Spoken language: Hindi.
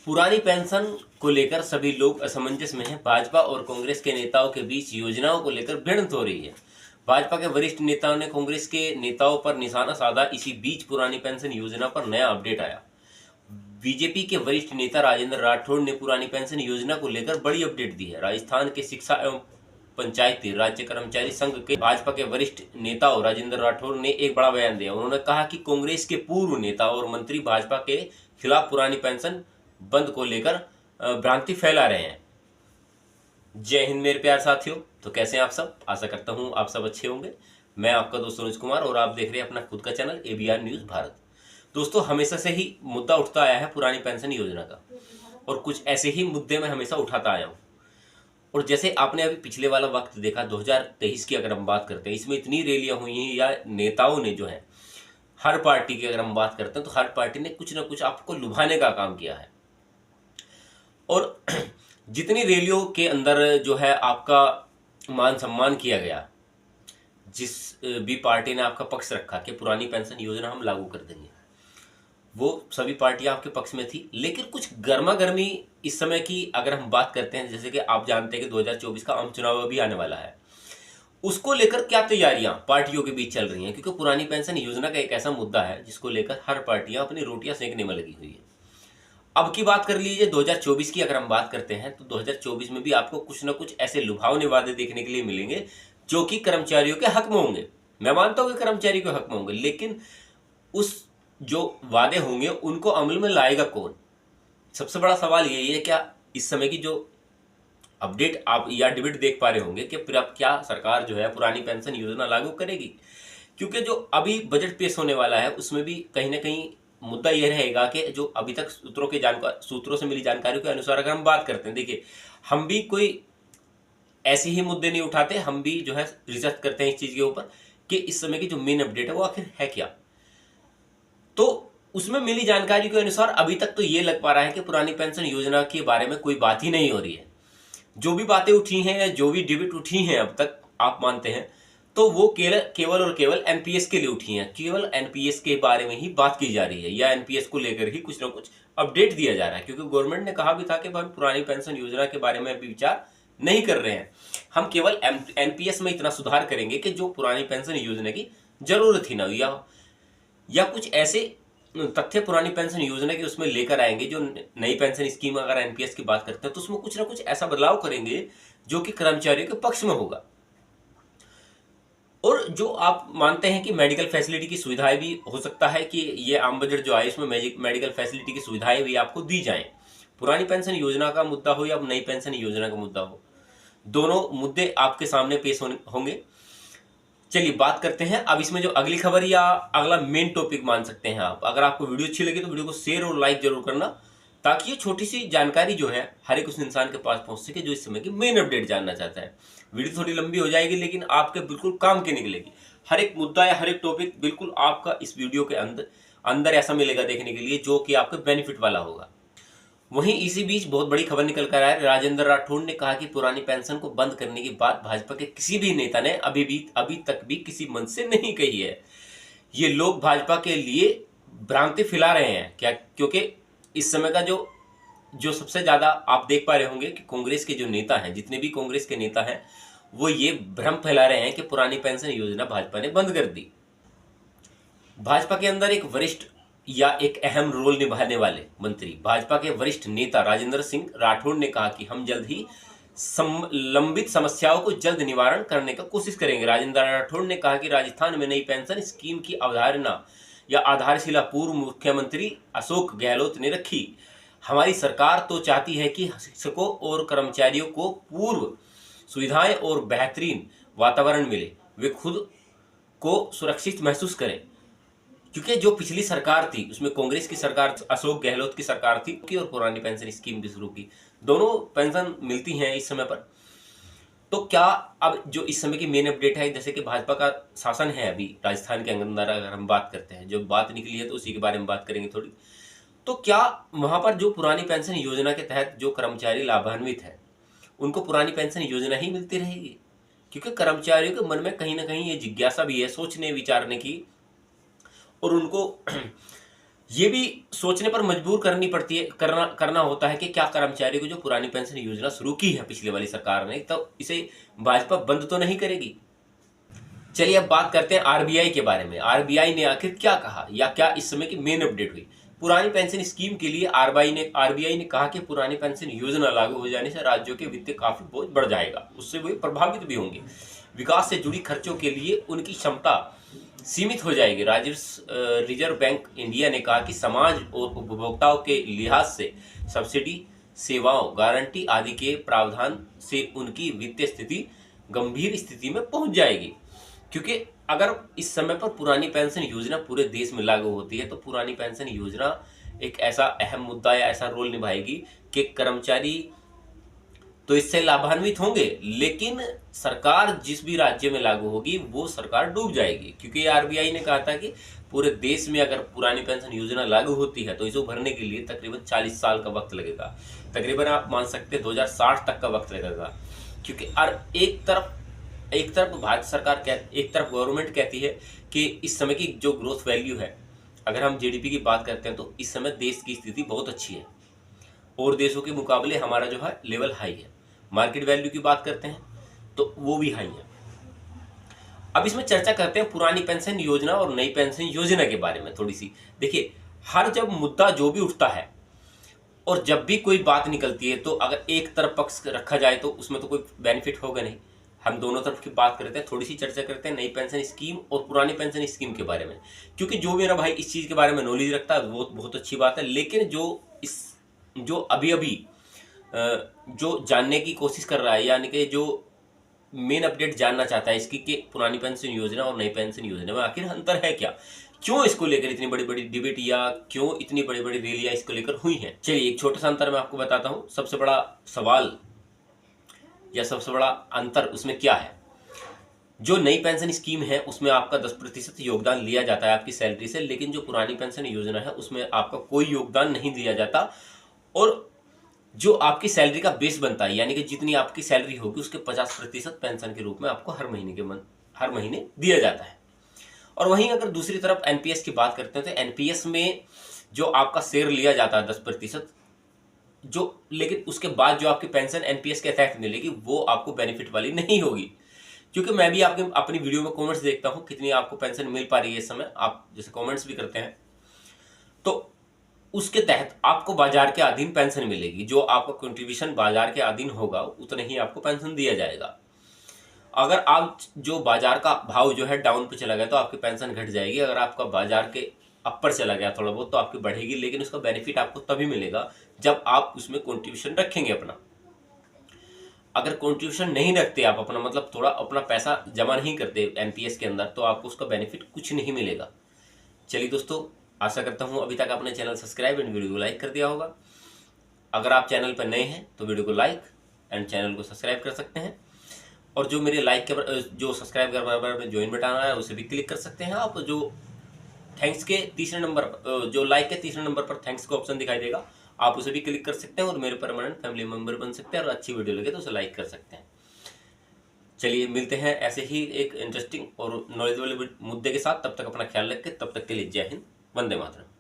पुरानी पेंशन को लेकर सभी लोग असमंजस में हैं। भाजपा और कांग्रेस के नेताओं के बीच योजनाओं को लेकर भिड़ंत हो रही है। भाजपा के वरिष्ठ नेताओं ने कांग्रेस के नेताओं पर निशाना साधा। इसी बीच पुरानी पेंशन योजना पर नया अपडेट आया। बीजेपी के वरिष्ठ नेता राजेंद्र राठौड़ ने पुरानी पेंशन योजना को लेकर बड़ी अपडेट दी है। राजस्थान के शिक्षा एवं पंचायती राज्य कर्मचारी संघ के भाजपा के वरिष्ठ नेता राजेंद्र राठौड़ ने एक बड़ा बयान दिया। उन्होंने कहा कि कांग्रेस के पूर्व नेता और मंत्री भाजपा के खिलाफ पुरानी पेंशन बंद को लेकर भ्रांति फैला रहे हैं। जय हिंद मेरे प्यार साथियों। तो कैसे हैं आप सब? आशा करता हूं आप सब अच्छे होंगे। मैं आपका दोस्त अनुज कुमार और आप देख रहे हैं अपना खुद का चैनल ABR न्यूज भारत। दोस्तों, हमेशा से ही मुद्दा उठता आया है पुरानी पेंशन योजना का, और कुछ ऐसे ही मुद्दे मैं हमेशा उठाता आया हूं। और जैसे आपने अभी पिछले वाला वक्त देखा 2023 की अगर हम बात करते हैं, इसमें इतनी रैलियां हुई हैं या नेताओं ने जो है हर पार्टी की अगर हम बात करते हैं तो हर पार्टी ने कुछ ना कुछ आपको लुभाने का काम किया है। और जितनी रैलियों के अंदर जो है आपका मान सम्मान किया गया, जिस भी पार्टी ने आपका पक्ष रखा कि पुरानी पेंशन योजना हम लागू कर देंगे, वो सभी पार्टियां आपके पक्ष में थी। लेकिन कुछ गर्मा गर्मी इस समय की अगर हम बात करते हैं, जैसे कि आप जानते हैं कि 2024 का आम चुनाव अभी आने वाला है, उसको लेकर क्या तैयारियां पार्टियों के बीच चल रही हैं, क्योंकि पुरानी पेंशन योजना का एक ऐसा मुद्दा है जिसको लेकर हर पार्टियां अपनी रोटियां सेकने में लगी हुई है। अब की बात कर लीजिए 2024 की अगर हम बात करते हैं तो 2024 में भी आपको कुछ ना कुछ ऐसे लुभावने वादे देखने के लिए मिलेंगे जो कि कर्मचारियों के हक में होंगे। मैं मानता हूं कि कर्मचारी के हक में होंगे, लेकिन उस जो वादे होंगे उनको अमल में लाएगा कौन? सबसे बड़ा सवाल यही है। क्या इस समय की जो अपडेट आप या डिबेट देख पा रहे होंगे कि फिर अब क्या सरकार जो है पुरानी पेंशन योजना लागू करेगी? क्योंकि जो अभी बजट पेश होने वाला है उसमें भी कहीं ना कहीं मुद्दा यह रहेगा कि जो अभी तक सूत्रों से मिली जानकारी के अनुसार अगर हम बात करते हैं, देखिए हम भी कोई ऐसे ही मुद्दे नहीं उठाते, हम भी जो है रिसर्च करते हैं इस चीज के ऊपर कि इस समय की जो मेन अपडेट है वो आखिर है क्या। तो उसमें मिली जानकारी के अनुसार अभी तक तो ये लग पा रहा है कि पुरानी पेंशन योजना के बारे में कोई बात ही नहीं हो रही है। जो भी बातें उठी हैं या जो भी डिबेट उठी हैं अब तक, आप मानते हैं तो वो केवल और केवल एनपीएस के लिए उठी हैं। केवल एनपीएस के बारे में ही बात की जा रही है या एनपीएस को लेकर ही कुछ ना कुछ अपडेट दिया जा रहा है, क्योंकि गवर्नमेंट ने कहा भी था कि हम पुरानी पेंशन योजना के बारे में अभी विचार नहीं कर रहे हैं, हम केवल एनपीएस में इतना सुधार करेंगे कि जो पुरानी पेंशन योजना की जरूरत ही ना हो, या कुछ ऐसे तथ्य पुरानी पेंशन योजना के उसमें लेकर आएंगे जो नई पेंशन स्कीम अगर एनपीएस की बात करते हैं तो उसमें कुछ ना कुछ ऐसा बदलाव करेंगे जो कि कर्मचारियों के पक्ष में होगा। और जो आप मानते हैं कि मेडिकल फैसिलिटी की सुविधाएं भी हो सकता है कि ये आम बजट जो आए उसमें मेडिकल फैसिलिटी की सुविधाएं भी आपको दी जाएं। पुरानी पेंशन योजना का मुद्दा हो या नई पेंशन योजना का मुद्दा हो, दोनों मुद्दे आपके सामने पेश होंगे। चलिए बात करते हैं अब इसमें जो अगली खबर या अगला मेन टॉपिक मान सकते हैं आप। अगर आपको वीडियो अच्छी लगी तो वीडियो को शेयर और लाइक जरूर करना, ताकि ये छोटी सी जानकारी जो है हर एक उस इंसान के पास पहुंच सके जो इस समय की मेन अपडेट जानना चाहता है। वीडियो थोड़ी लंबी हो जाएगी लेकिन आपके बिल्कुल काम की निकलेगी। हर एक मुद्दा या हर एक टॉपिक बिल्कुल आपका इस वीडियो के अंदर ऐसा मिलेगा देखने के लिए जो कि आपके बेनिफिट वाला होगा। वहीं इसी बीच बहुत बड़ी खबर निकल कर आया। राजेंद्र राठौड़ ने कहा कि पुरानी पेंशन को बंद करने की बात भाजपा के किसी भी नेता ने अभी तक भी किसी मंच से नहीं कही है। ये लोग भाजपा के लिए भ्रांति फैला रहे हैं क्या? क्योंकि इस समय का जो सबसे ज्यादा आप देख पा रहे होंगे कि कांग्रेस के जो नेता हैं, जितने भी कांग्रेस के नेता हैं, वो ये भ्रम फैला रहे हैं कि पुरानी पेंशन योजना भाजपा ने बंद कर दी। भाजपा के अंदर एक वरिष्ठ या एक अहम रोल निभाने वाले मंत्री भाजपा के वरिष्ठ नेता राजेंद्र सिंह राठौड़ ने कहा कि हम जल्द ही लंबित समस्याओं को जल्द निवारण करने का कोशिश करेंगे। राजेंद्र राठौड़ ने कहा कि राजस्थान में नई पेंशन स्कीम की अवधारणा या आधारशिला पूर्व मुख्यमंत्री अशोक गहलोत ने रखी। हमारी सरकार तो चाहती है कि शिक्षकों और कर्मचारियों को पूर्व सुविधाएं और बेहतरीन वातावरण मिले, वे खुद को सुरक्षित महसूस करें। क्योंकि जो पिछली सरकार थी उसमें कांग्रेस की सरकार, अशोक गहलोत की सरकार थी और पुरानी पेंशन स्कीम भी शुरू की, दोनों पेंशन मिलती हैं इस समय पर। तो क्या अब जो इस समय की मेन अपडेट है, जैसे कि भाजपा का शासन है अभी राजस्थान के अंदर, अगर हम बात करते हैं, जो बात निकली है तो उसी के बारे में बात करेंगे थोड़ी। तो क्या वहां पर जो पुरानी पेंशन योजना के तहत जो कर्मचारी लाभान्वित है उनको पुरानी पेंशन योजना ही मिलती रहेगी? क्योंकि कर्मचारियों के मन में कहीं ना कहीं ये जिज्ञासा भी है सोचने विचारने की, और उनको ये भी सोचने पर मजबूर करनी पड़ती है, करना होता है कि क्या कर्मचारी को जो पुरानी पेंशन योजना शुरू की है पिछले वाली सरकार ने, तो इसे भाजपा बंद तो नहीं करेगी। चलिए अब बात करते हैं आरबीआई के बारे में। आरबीआई ने आखिर क्या कहा या क्या इस समय की मेन अपडेट हुई। पुरानी पेंशन स्कीम के लिए आरबीआई ने कहा कि पुरानी पेंशन योजना लागू हो जाने से राज्यों के वित्तीय काफी बोझ बढ़ जाएगा, उससे वे प्रभावित भी होंगे। विकास से जुड़ी खर्चों के लिए उनकी क्षमता सीमित हो जाएगी। रिजर्व बैंक इंडिया ने कहा कि समाज और उपभोक्ताओं के लिहाज से सब्सिडी, सेवाओं, गारंटी आदि के प्रावधान से उनकी वित्तीय स्थिति गंभीर स्थिति में पहुंच जाएगी। क्योंकि अगर इस समय पर पुरानी पेंशन योजना पूरे देश में लागू होती है तो पुरानी पेंशन योजना एक ऐसा अहम मुद्दा या ऐसा रोल निभाएगी कि कर्मचारी तो इससे लाभान्वित होंगे, लेकिन सरकार जिस भी राज्य में लागू होगी वो सरकार डूब जाएगी। क्योंकि आरबीआई ने कहा था कि पूरे देश में अगर पुरानी पेंशन योजना लागू होती है तो इसे भरने के लिए तकरीबन 40 साल का वक्त लगेगा। तकरीबन आप मान सकते हैं 2060 तक का वक्त लगेगा। क्योंकि एक तरफ भारत सरकार एक तरफ गवर्नमेंट कहती है कि इस समय की जो ग्रोथ वैल्यू है, अगर हम जीडीपी की बात करते हैं तो इस समय देश की स्थिति बहुत अच्छी है और देशों के मुकाबले हमारा जो है लेवल हाई है। मार्केट वैल्यू की बात करते हैं तो वो भी हाई है। अब इसमें चर्चा करते हैं पुरानी पेंशन योजना और नई पेंशन योजना के बारे में थोड़ी सी। देखिए, हर जब मुद्दा जो भी उठता है और जब भी कोई बात निकलती है तो अगर एक तरफ पक्ष रखा जाए तो उसमें तो कोई बेनिफिट होगा नहीं। हम दोनों तरफ की बात करते हैं, थोड़ी सी चर्चा करते हैं नई पेंशन स्कीम और पुरानी पेंशन स्कीम के बारे में। क्योंकि जो मेरा भाई इस चीज के बारे में नॉलेज रखता है वो बहुत अच्छी बात है, लेकिन जो अभी जो जानने की कोशिश कर रहा है, यानी कि जो मेन अपडेट जानना चाहता है इसकी कि पुरानी पेंशन योजना और नई पेंशन योजना में आखिर अंतर है क्या, क्यों इसको लेकर इतनी बड़ी बड़ी डिबेट या क्यों इतनी बड़ी बड़ी रैलियां इसको लेकर हुई हैं। चलिए एक छोटा सा अंतर मैं आपको बताता हूं। सबसे बड़ा सवाल या सबसे बड़ा अंतर उसमें क्या है। जो नई पेंशन स्कीम है उसमें आपका 10% योगदान लिया जाता है आपकी सैलरी से, लेकिन जो पुरानी पेंशन योजना है उसमें आपका कोई योगदान नहीं दिया जाता और जो आपकी सैलरी का बेस बनता है, यानी कि जितनी आपकी सैलरी होगी उसके 50% पेंशन के रूप में आपको हर महीने दिया जाता है। और वहीं अगर दूसरी तरफ एनपीएस की बात करते हैं तो एनपीएस में जो आपका शेयर लिया जाता है 10%, लेकिन उसके बाद जो आपकी पेंशन एनपीएस के तहत मिलेगी वो आपको बेनिफिट वाली नहीं होगी। क्योंकि मैं भी अपनी वीडियो में कमेंट्स देखता हूं कितनी आपको पेंशन मिल पा रही है इस समय, आप जैसे कमेंट्स भी करते हैं, तो उसके तहत आपको बाजार के अधीन पेंशन मिलेगी। जो आपका कंट्रीब्यूशन बाजार के अधीन होगा उतना ही आपको पेंशन दिया जाएगा। अगर आप जो बाजार का भाव जो है डाउन पे चला गया तो आपकी पेंशन घट जाएगी। अगर आपका बाजार के अपर चला गया थोड़ा बहुत तो आपकी बढ़ेगी, लेकिन उसका बेनिफिट आपको तभी मिलेगा जब आप उसमें कंट्रीब्यूशन रखेंगे अपना। अगर कंट्रीब्यूशन नहीं रखते आप अपना, मतलब थोड़ा अपना पैसा जमा नहीं करते एनपीएस के अंदर, तो आपको उसका बेनिफिट कुछ नहीं मिलेगा। चलिए दोस्तों, आशा करता हूं अभी तक आपने चैनल सब्सक्राइब एंड वीडियो को लाइक कर दिया होगा। अगर आप चैनल पर नए हैं तो वीडियो को लाइक एंड चैनल को सब्सक्राइब कर सकते हैं, और जो मेरे जो सब्सक्राइब के बराबर में ज्वाइन बटन है उसे भी क्लिक कर सकते हैं आप। जो थैंक्स के तीसरे नंबर, जो लाइक के तीसरे नंबर पर थैंक्स का ऑप्शन दिखाई देगा, आप उसे भी क्लिक कर सकते हैं और मेरे परमानेंट फैमिली मेंबर बन सकते हैं और अच्छी वीडियो लगे तो उसे लाइक कर सकते हैं। चलिए मिलते हैं ऐसे ही एक इंटरेस्टिंग और नॉलेजेबल मुद्दे के साथ। तब तक अपना ख्याल रखें, तब तक के लिए जय हिंद, वंदे मातरम।